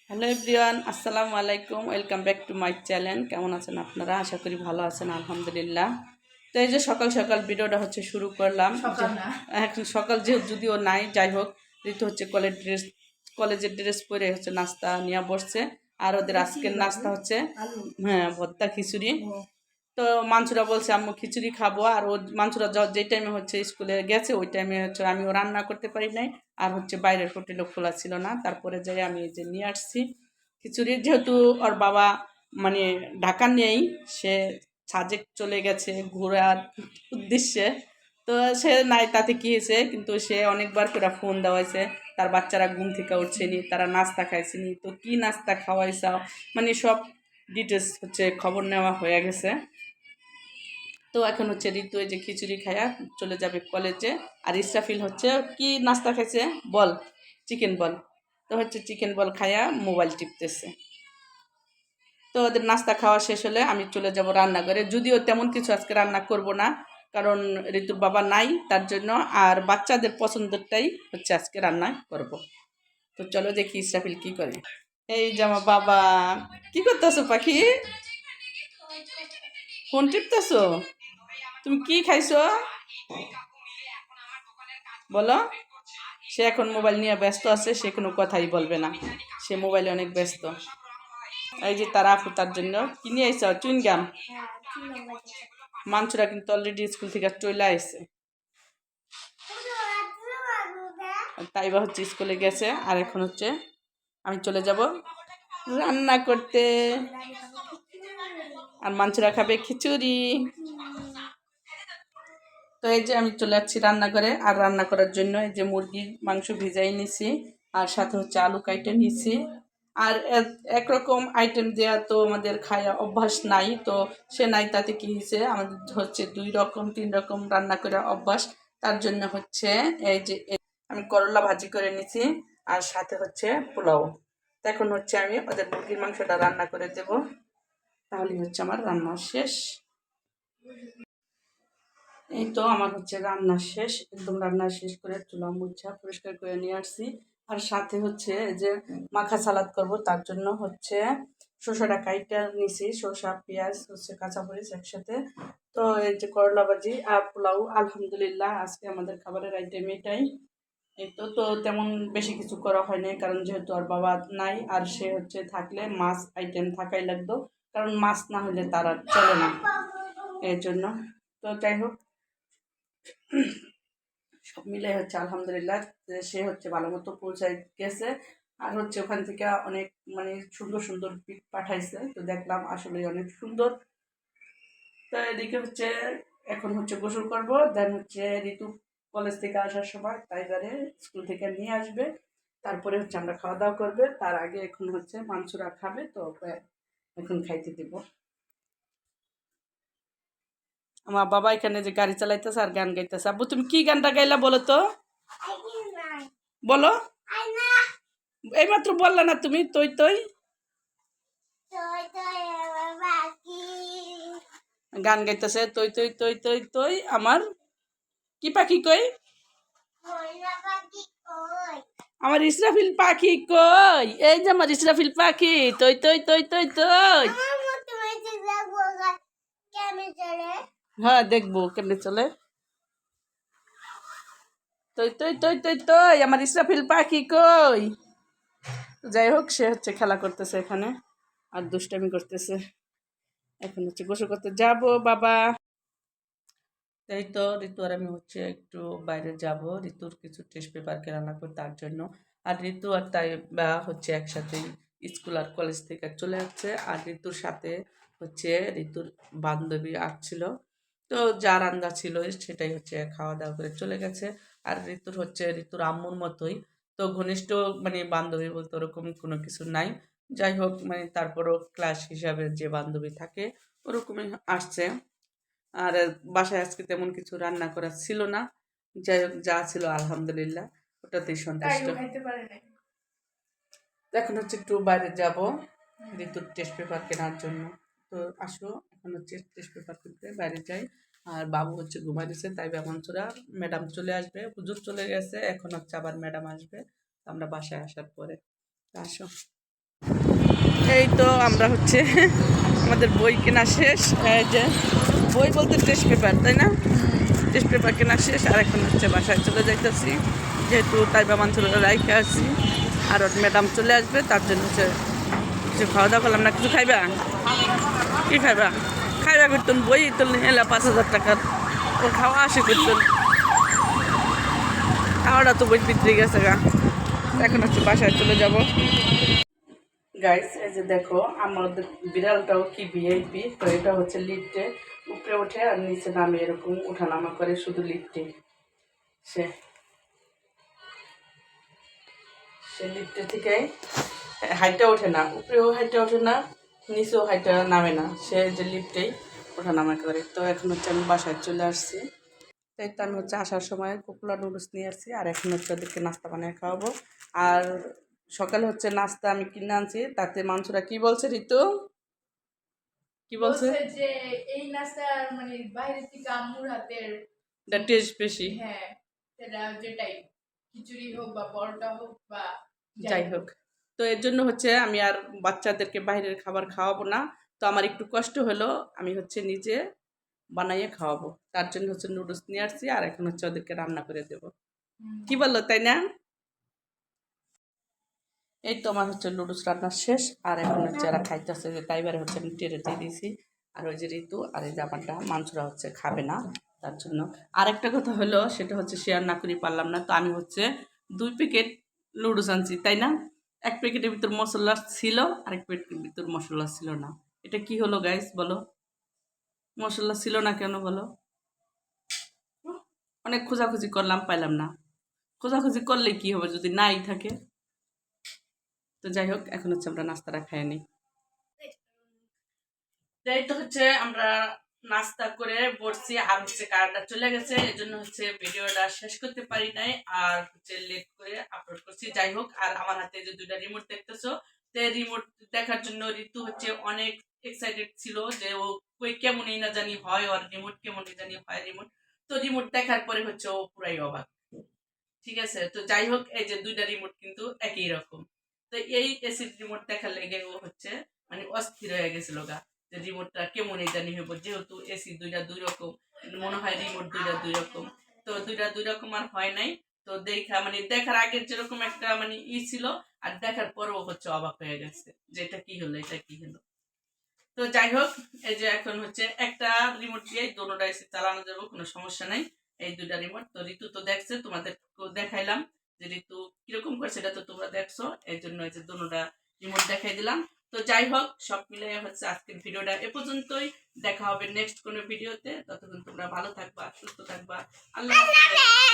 Hello everyone, আসসালামু আলাইকুম। Welcome back to my channel. কেমন আছেন আপনারা? আশা করি ভালো আছেন, আলহামদুলিল্লাহ। তো এই যে সকাল সকাল ভিডিওটা শুরু করলাম। এখন সকাল যদিও নাই, যাই হোক, ঋতু কলেজের ড্রেস পরে নাস্তা নিয়ে বসছে। আর ওদের আজকের নাস্তা ভর্তা খিচুড়ি। তো মানসুরা বলছে আম্মু খিচুড়ি খাবো, আর ও মানসুরা যে টাইমে স্কুলে গেছে ওই টাইমে আমিও রান্না করতে পারি নাই। আর বাইরের হোটেলও খোলা ছিল না। তারপরে যাই আমি এই যে নিয়ে আসছি খিচুড়ি, যেহেতু ওর বাবা মানে ঢাকা নেই, সে সাজেক চলে গেছে ঘোরার উদ্দেশ্যে। তো সে নাই, তাতে কি হয়েছে, কিন্তু সে অনেকবার করে ফোন দেওয়াইছে, তার বাচ্চারা ঘুম থেকে উঠছেনি, তারা নাস্তা খাইছেনি, তো কি নাস্তা খাওয়াইছাও, সব ডিটেলস খবর নেওয়া হয়ে গেছে। তো এখন ঋতু এই যে খিচুড়ি খায়া চলে যাবে কলেজে। আর ইসরাফিল কি নাস্তা খাইছে বল, চিকেন বল। তো চিকেন বল খায়া মোবাইল টিপতেছে। তো ওদের নাস্তা খাওয়া শেষ হলে আমি চলে যাব রান্নাঘরে। যদিও তেমন কিছু আজকে রান্না করব না, কারণ ঋতুর বাবা নাই, তার জন্য। আর বাচ্চাদের পছন্দেরটাই আজকে রান্না করব। তো চলো দেখি ইসরাফিল কি করে। এই যে আমার বাবা, কি করতেছো পাখি? ফোন টিপতেছো? তুমি কি খাইছো বলো? সে এখন মোবাইল নিয়ে ব্যস্ত আছে, সে কোনো কথাই বলবে না, সে মোবাইলে অনেক ব্যস্ত। এই যে তার আপু তার জন্য কি নিয়ে আইসা, চুইনগাম। মানসুরা কিন্তু অলরেডি স্কুল থেকে চলে আসছে, তাইবা স্কুলে গেছে। আর এখন আমি চলে যাব রান্না করতে, আর মানসুরা খাবে খিচুড়ি। তো এই যে আমি চলে যাচ্ছি রান্নাঘরে। আর রান্না করার জন্য এই যে মুরগির মাংস ভিজাই নিছি, আর সাথে আলু কাইটে নিছি। আর একরকম আইটেম দেওয়া তো আমাদের খায়া অভ্যাস নাই, তো সে নাই, তাতে কি হয়েছে, আমাদের 2 রকম 3 রকম রান্না করা অভ্যাস। তার জন্য এই যে আমি করলা ভাজি করে নিছি, আর সাথে পোলাও। এখন আমি ওদের মুরগির মাংসটা রান্না করে দেব, তাহলে আমার রান্না শেষ। এই তো আমার রান্না শেষ, একদম রান্না শেষ করে চুলা মুছা পরিষ্কার করে নিয়ে আসছি। আর সাথে যে মাখা সালাদ করব, তার জন্য শসাটা কাইটা নিছি, শসা পেঁয়াজ কাঁচামরিচ একসাথে। তো এই যে করলা ভাজি আর পোলাও, আলহামদুলিল্লাহ আজকে আমাদের খাবারের আইটেম এটাই। এই তো তো তেমন বেশি কিছু করা হয় নাই, কারণ যেহেতু আর বাবা নাই, আর সে থাকলে মাছ আইটেম থাকাই লাগতো, কারণ মাছ না হলে তার আর চলে না, এর জন্য। তো যাই হোক, সব মিলে আলহামদুলিল্লাহ সে ভালো মতো পৌঁছায় গেছে। আর ওখান থেকে অনেক সুন্দর সুন্দর পিক পাঠাইছে, তো দেখলাম আসলে অনেক সুন্দর। তো এদিকে এখন গোসল করবো, দেন ঋতু কলেজ থেকে আসার সময় তাইবারে স্কুল থেকে নিয়ে আসবে, তারপরে আমরা খাওয়া দাওয়া করবে। তার আগে এখন মানসুরা খাবে, তো এখন খাইতে দিব। আমার বাবা এখানে যে গাড়ি চালাইতেছে আর গান গাইতেছে। আব্বু তুমি কি গানটা গাইলা বলো তো, বলো। এইমাত্র বললা না তুমি, তৈ তৈ গান গাইতেছে, তৈ তৈ তৈ তৈ তৈ আমার কি পাখি কই, আমার ইসরাফিল পাখি কই, এই যে আমার ইসরাফিল পাখি, তৈ তৈ তৈ তৈ তৈ। হ্যাঁ দেখবো কেমনে চলে, তৈ তৈ তৈ তৈ তৈ আমার ইসরাফিল পাখি কই। যাই হোক, সে খেলা করতেছে এখানে আর দুষ্টামি করতেছে। এখন গোসল করতে যাব বাবা। এই তো ঋতু আর আমি একটু বাইরে যাব, ঋতুর কিছু টেস্ট পেপার কেনা লাগবে তার জন্য। আর ঋতু আর তাই একসাথে স্কুল আর কলেজ থেকে চলে যাচ্ছে। আর ঋতুর সাথে ঋতুর বান্ধবী আসছিল, তো যা রান্না ছিল সেটাই খাওয়া দাওয়া করে চলে গেছে। আর ঋতুর আম্মুর মতোই, তো ঘনিষ্ঠ বান্ধবী বলতে ওরকম কোনো কিছু নাই। যাই হোক, তারপরও ক্লাস হিসাবে যে বান্ধবী থাকে ওরকমই আসছে। আর বাসায় আজকে তেমন কিছু রান্না করা ছিল না, যাই হোক যা ছিল আলহামদুলিল্লাহ ওটাতেই সন্তুষ্ট। এখন একটু বাইরে যাব ঋতুর টেস্ট পেপার কেনার জন্য। তো আসো, এখন টেস্ট পেপার কিনতে বাইরে যাই। আর বাবু ঘুমাই দিচ্ছে, তাই বামনচুরা ম্যাডাম চলে আসবে, হুজুর চলে গেছে, এখন আবার ম্যাডাম আসবে আমরা বাসায় আসার পরে। আসো। এই তো আমরা হচ্ছে আমাদের বই কেনা শেষ। এই যে বই বলতে টেস্ট পেপার, তাই না? টেস্ট পেপার কেনা শেষ, আর এখন হচ্ছে বাসায় চলে যাইতেছি, যেহেতু তাইবা মানসুর রাইখে আছি আর ম্যাডাম চলে আসবে, তার জন্য হচ্ছে কিছু খাওয়া দাওয়া করলাম না। কিছু খাইবা? কি খাইবা? খাইবা করতেন বই তো এলা 5,000 টাকার, ও খাওয়া আসে করতেন, খাওয়াটা তো বই পিতরে গেছে গা। এখন হচ্ছে বাসায় চলে যাব। গাইস এই যে দেখো আমাদের বিড়ালটাও কি ভিআইপি, তো এটা হচ্ছে লিফটে উপরে ওঠে আর নিচে নামে, এরকম ওঠানামা করে শুধু লিফটে। সে সে লিফটে থেকে হাইটটা ওঠে না, উপরেও হাইটটা ওঠে না, নিচেও হাইটটা নামে না, সে যে লিফটেই ওঠানামা করে। তো এখন হচ্ছে আমি বাসায় চলে আসছি। তাই তো আমি হচ্ছে আসার সময় কোকোলা নুডলস নিয়ে আসছি, আর এখন হচ্ছে ওদেরকে নাস্তা বানিয়ে খাওয়াবো। আর সকালে হচ্ছে নাস্তা আমি কিনে আনছি, তাতে মাংসরা কি বলছে ঋতু? কি বলছে? যে এই নাস্তা মানে বাইরে থেকে আম্মুর হাতের টেস্ট বেশি। হ্যাঁ, সেটা যেটাই খিচুড়ি হোক বা পরোটা হোক বা যাই হোক, তো এর জন্য হচ্ছে আমি আর বাচ্চাদেরকে বাইরের খাবার খাওয়াবো না। তো আমার একটু কষ্ট হলো, আমি হচ্ছে নিজে বানাইয়ে খাওয়াবো, তার জন্য হচ্ছে নুডলস নিয়ে আসছি, আর এখন হচ্ছে ওদেরকে রান্না করে দেবো। কি বললো, তাই না? এই তো আমার হচ্ছে নুডলস রান্না শেষ, আর এখন হচ্ছে এরা খাইতেছে, যে তাইবারে হচ্ছে আমি টেরে দিয়ে দিয়েছি। আর ওই যে ঋতু আর এই যে আমারটা মাংসরা হচ্ছে খাবে না, তার জন্য। আরেকটা কথা হলো, সেটা হচ্ছে শেয়ার না করে পারলাম না, তো আমি হচ্ছে 2 প্যাকেট নুডলস আনছি, তাই না? এক প্যাকেটের ভিতর মশলা ছিল, আরেক প্যাকেটের ভিতর মশলা ছিল না। এটা কি হলো গাইস বলো? মশলা ছিল না কেন বলো? অনেক খোঁজাখুঁজি করলাম, পাইলাম না। খোঁজাখুঁজি করলে কি হবে যদি নাই থাকে? তো যাই হোক, এখন হচ্ছে আমরা নাস্তাটা খেয়ে নিই। তাই তো হচ্ছে আমরা নাস্তা করে বসছি, আর হচ্ছে কারেন্টটা চলে গেছে, এই জন্য হচ্ছে ভিডিওটা শেষ করতে পারি নাই, আর হচ্ছে লেট করে আপলোড করছি। যাই হোক, আর আমার হাতে যে 2টা রিমোট দেখতেছো, তো রিমোট দেখার জন্য ঋতু হচ্ছে অনেক এক্সাইটেড ছিল, যে ও কই কেমনই না জানি হয়, ওর রিমোট কেমনই জানি হয় রিমোট। তো রিমোট দেখার পরে হচ্ছে ও পুরাই অবাক। ঠিক আছে, তো যাই হোক, এই যে 2টা রিমোট কিন্তু একই রকম। তো এই এসির রিমোট দেখার লেগে ও হচ্ছে মানে অস্থির হয়ে গেছিল গা, যে রিমোটটা কেমন জানি হইব, যেহেতু এসি 2টা 2 রকম, মনে হয় রিমোট 2টা 2 রকম। তো 2টা 2 রকম আর হয় নাই। তো দেখা মানে দেখার আগের যেরকম একটা মানে ছিল, আর দেখার পরেও হচ্ছে অবাক হয়ে গেছে, যে এটা কি হলো, এটা কি হলো। তো যাই হোক, এই যে এখন হচ্ছে একটা রিমোট দিয়ে দোনোটা এসে চালানো যাবে, কোনো সমস্যা নাই। এই 2টা রিমোট তো ঋতু তো দেখছে, তোমাদের দেখাইলাম যে ঋতু কিরকম করে, সেটা তো তোমরা দেখছো, এই জন্য এই যে দোনোটা রিমোট দেখাই দিলাম। তো যাই হোক, সব মিলে হচ্ছে আজকের ভিডিওটা এ পর্যন্তই। দেখা হবে নেক্সট কোনো ভিডিওতে, ততক্ষণ তোমরা ভালো থাকবা, সুস্থ থাকবা। আল্লাহ হাফেজ।